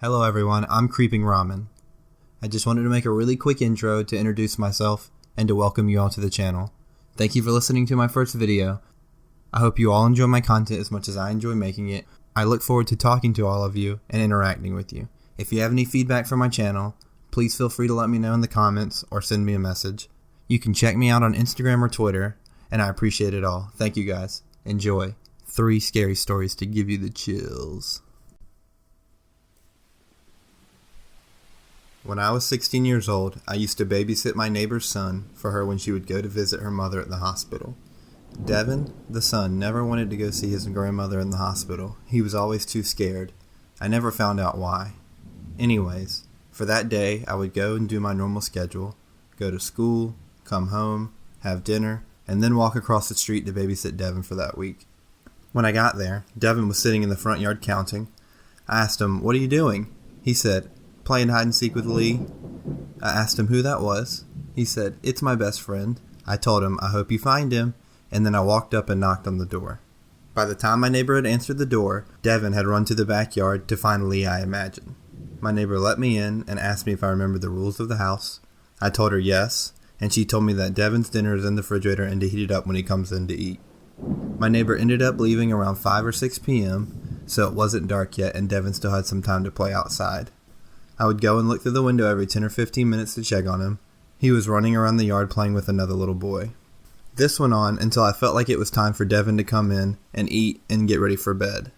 Hello everyone, I'm Creeping Ramen. I just wanted to make a really quick intro to introduce myself and to welcome you all to the channel. Thank you for listening to my first video. I hope you all enjoy my content as much as I enjoy making it. I look forward to talking to all of you and interacting with you. If you have any feedback for my channel, please feel free to let me know in the comments or send me a message. You can check me out on Instagram or Twitter, and I appreciate it all. Thank you guys. Enjoy. 3 scary stories to give you the chills. When I was 16 years old, I used to babysit my neighbor's son for her when she would go to visit her mother at the hospital. Devin, the son, never wanted to go see his grandmother in the hospital. He was always too scared. I never found out why. Anyways, for that day, I would go and do my normal schedule, go to school, come home, have dinner, and then walk across the street to babysit Devin for that week. When I got there, Devin was sitting in the front yard counting. I asked him, "What are you doing?" He said, "Playing hide and seek with Lee." I asked him who that was. He said, "It's my best friend." I told him, "I hope you find him," and then I walked up and knocked on the door. By the time my neighbor had answered the door, Devin had run to the backyard to find Lee, I imagine. My neighbor let me in and asked me if I remembered the rules of the house. I told her yes, and she told me that Devin's dinner is in the refrigerator and to heat it up when he comes in to eat. My neighbor ended up leaving around 5 or 6 p.m., so it wasn't dark yet and Devin still had some time to play outside. I would go and look through the window every 10 or 15 minutes to check on him. He was running around the yard playing with another little boy. This went on until I felt like it was time for Devin to come in and eat and get ready for bed.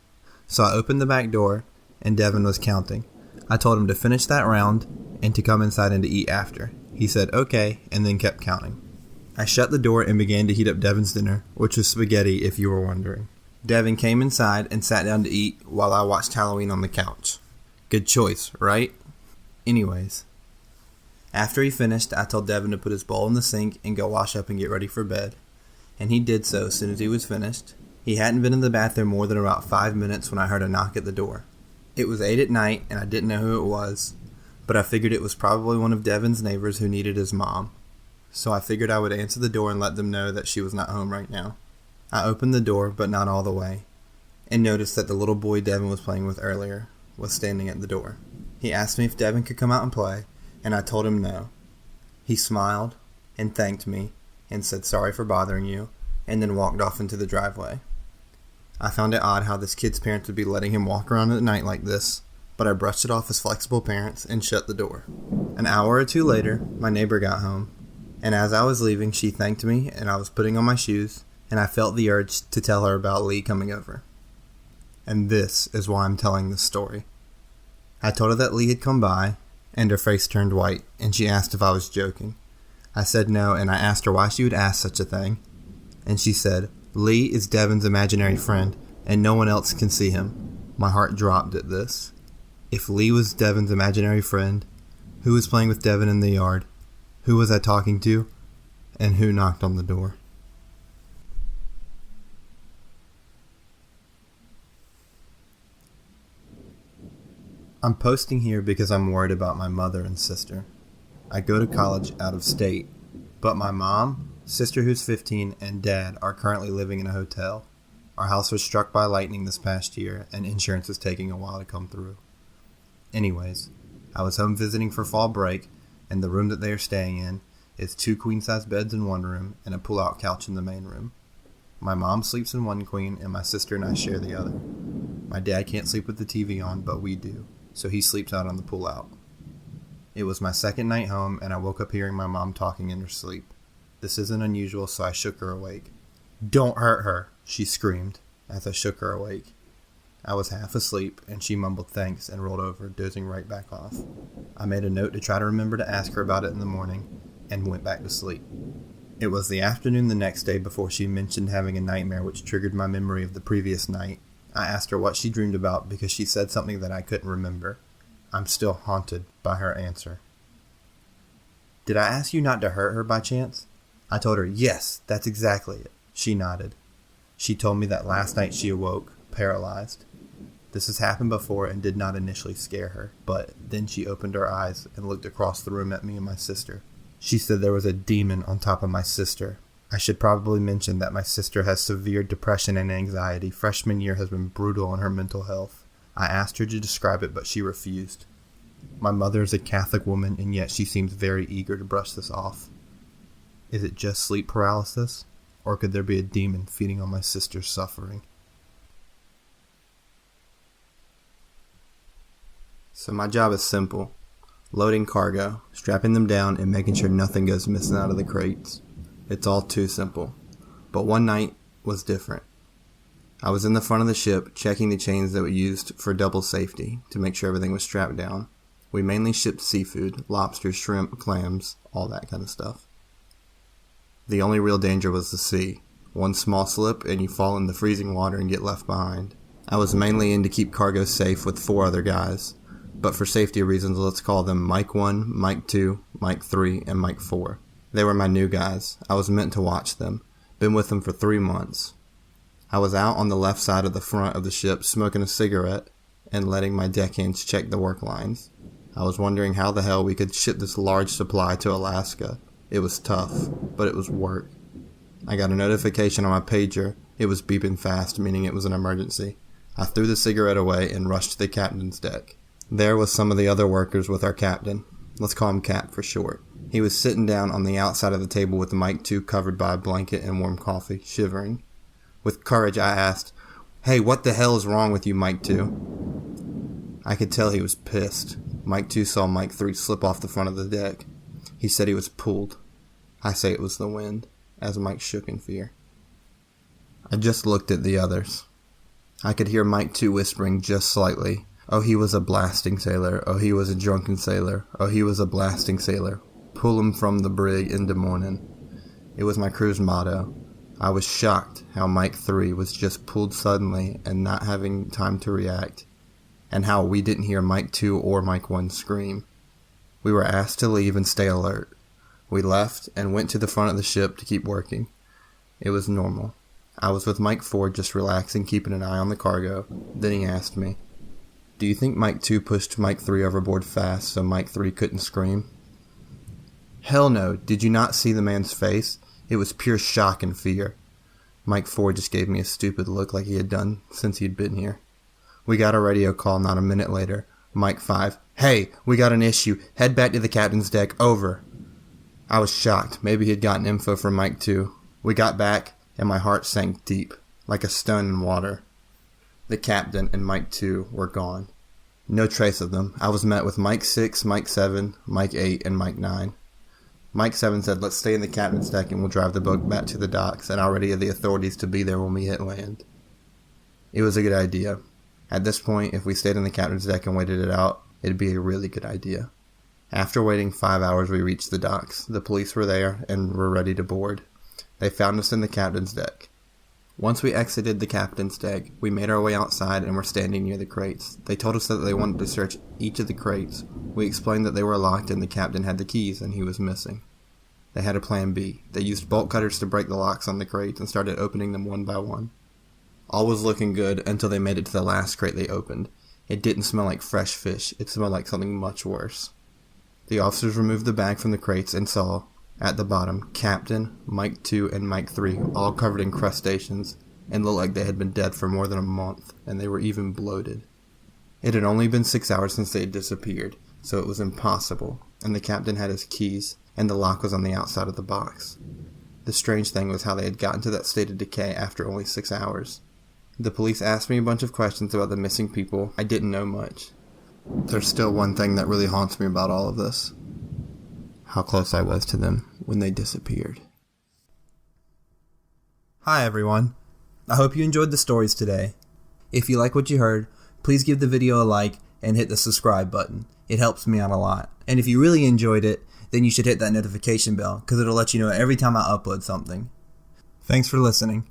So I opened the back door and Devin was counting. I told him to finish that round and to come inside and to eat after. He said okay and then kept counting. I shut the door and began to heat up Devin's dinner, which was spaghetti if you were wondering. Devin came inside and sat down to eat while I watched Halloween on the couch. Good choice, right? Anyways, after he finished, I told Devin to put his bowl in the sink and go wash up and get ready for bed, and he did so as soon as he was finished. He hadn't been in the bathroom more than about 5 minutes when I heard a knock at the door. It was 8 at night and I didn't know who it was, but I figured it was probably one of Devin's neighbors who needed his mom. So I figured I would answer the door and let them know that she was not home right now. I opened the door, but not all the way, and noticed that the little boy Devin was playing with earlier was standing at the door. He asked me if Devin could come out and play, and I told him no. He smiled and thanked me and said sorry for bothering you, and then walked off into the driveway. I found it odd how this kid's parents would be letting him walk around at night like this, but I brushed it off as flexible parents and shut the door. An hour or 2 later, my neighbor got home, and as I was leaving, she thanked me and I was putting on my shoes, and I felt the urge to tell her about Lee coming over. And this is why I'm telling this story. I told her that Lee had come by, and her face turned white, and she asked if I was joking. I said no, and I asked her why she would ask such a thing. And she said, "Lee is Devin's imaginary friend, and no one else can see him." My heart dropped at this. If Lee was Devin's imaginary friend, who was playing with Devin in the yard? Who was I talking to? And who knocked on the door? I'm posting here because I'm worried about my mother and sister. I go to college out of state, but my mom, sister who's 15, and dad are currently living in a hotel. Our house was struck by lightning this past year, and insurance is taking a while to come through. Anyways, I was home visiting for fall break, and the room that they are staying in is 2 queen-size beds in one room and a pull-out couch in the main room. My mom sleeps in one queen, and my sister and I share the other. My dad can't sleep with the TV on, but we do, so he sleeps out on the pull-out. It was my second night home, and I woke up hearing my mom talking in her sleep. This isn't unusual, so I shook her awake. "Don't hurt her," she screamed as I shook her awake. I was half asleep, and she mumbled thanks and rolled over, dozing right back off. I made a note to try to remember to ask her about it in the morning, and went back to sleep. It was the afternoon the next day before she mentioned having a nightmare which triggered my memory of the previous night. I asked her what she dreamed about because she said something that I couldn't remember. I'm still haunted by her answer. "Did I ask you not to hurt her by chance?" I told her, "Yes, that's exactly it." She nodded. She told me that last night she awoke, paralyzed. This has happened before and did not initially scare her, but then she opened her eyes and looked across the room at me and my sister. She said there was a demon on top of my sister. I should probably mention that my sister has severe depression and anxiety. Freshman year has been brutal on her mental health. I asked her to describe it, but she refused. My mother is a Catholic woman, and yet she seems very eager to brush this off. Is it just sleep paralysis? Or could there be a demon feeding on my sister's suffering? So my job is simple. Loading cargo, strapping them down, and making sure nothing goes missing out of the crates. It's all too simple. But one night was different. I was in the front of the ship, checking the chains that we used for double safety to make sure everything was strapped down. We mainly shipped seafood, lobsters, shrimp, clams, all that kind of stuff. The only real danger was the sea. One small slip and you fall in the freezing water and get left behind. I was mainly in to keep cargo safe with 4 other guys. But for safety reasons, let's call them Mike 1, Mike 2, Mike 3, and Mike 4. They were my new guys. I was meant to watch them. Been with them for 3 months. I was out on the left side of the front of the ship smoking a cigarette and letting my deckhands check the work lines. I was wondering how the hell we could ship this large supply to Alaska. It was tough, but it was work. I got a notification on my pager. It was beeping fast, meaning it was an emergency. I threw the cigarette away and rushed to the captain's deck. There was some of the other workers with our captain. Let's call him Cap for short. He was sitting down on the outside of the table with Mike 2 covered by a blanket and warm coffee, shivering. With courage, I asked, "Hey, what the hell is wrong with you, Mike 2? I could tell he was pissed. Mike 2 saw Mike 3 slip off the front of the deck. He said he was pulled. I say it was the wind, as Mike shook in fear. I just looked at the others. I could hear Mike 2 whispering just slightly, "Oh, he was a blasting sailor. Oh, he was a drunken sailor. Oh, he was a blasting sailor. Pull him from the brig into morning." It was my crew's motto. I was shocked how Mike 3 was just pulled suddenly and not having time to react, and how we didn't hear Mike 2 or Mike 1 scream. We were asked to leave and stay alert. We left and went to the front of the ship to keep working. It was normal. I was with Mike 4 just relaxing, keeping an eye on the cargo. Then he asked me, "Do you think Mike 2 pushed Mike 3 overboard fast so Mike 3 couldn't scream?" "Hell no. Did you not see the man's face? It was pure shock and fear." Mike 4 just gave me a stupid look like he had done since he'd been here. We got a radio call not a minute later. Mike 5, "Hey, we got an issue. Head back to the captain's deck. Over." I was shocked. Maybe he'd gotten info from Mike 2. We got back, and my heart sank deep, like a stone in water. The captain and Mike 2 were gone. No trace of them. I was met with Mike 6, Mike 7, Mike 8, and Mike 9. Mike 7 said, "Let's stay in the captain's deck and we'll drive the boat back to the docks, and I'll ready the authorities to be there when we hit land." It was a good idea. At this point, if we stayed in the captain's deck and waited it out, it'd be a really good idea. After waiting 5 hours, we reached the docks. The police were there and were ready to board. They found us in the captain's deck. Once we exited the captain's deck, we made our way outside and were standing near the crates. They told us that they wanted to search each of the crates. We explained that they were locked and the captain had the keys and he was missing. They had a plan B. They used bolt cutters to break the locks on the crates and started opening them one by one. All was looking good until they made it to the last crate they opened. It didn't smell like fresh fish. It smelled like something much worse. The officers removed the bag from the crates and saw, at the bottom, Captain, Mike 2, and Mike 3, all covered in crustaceans, and looked like they had been dead for more than a month, and they were even bloated. It had only been 6 hours since they had disappeared, so it was impossible, and the captain had his keys, and the lock was on the outside of the box. The strange thing was how they had gotten to that state of decay after only 6 hours. The police asked me a bunch of questions about the missing people. I didn't know much. There's still one thing that really haunts me about all of this. How close I was to them when they disappeared. Hi everyone. I hope you enjoyed the stories today. If you like what you heard, please give the video a like and hit the subscribe button. It helps me out a lot. And if you really enjoyed it, then you should hit that notification bell because it'll let you know every time I upload something. Thanks for listening.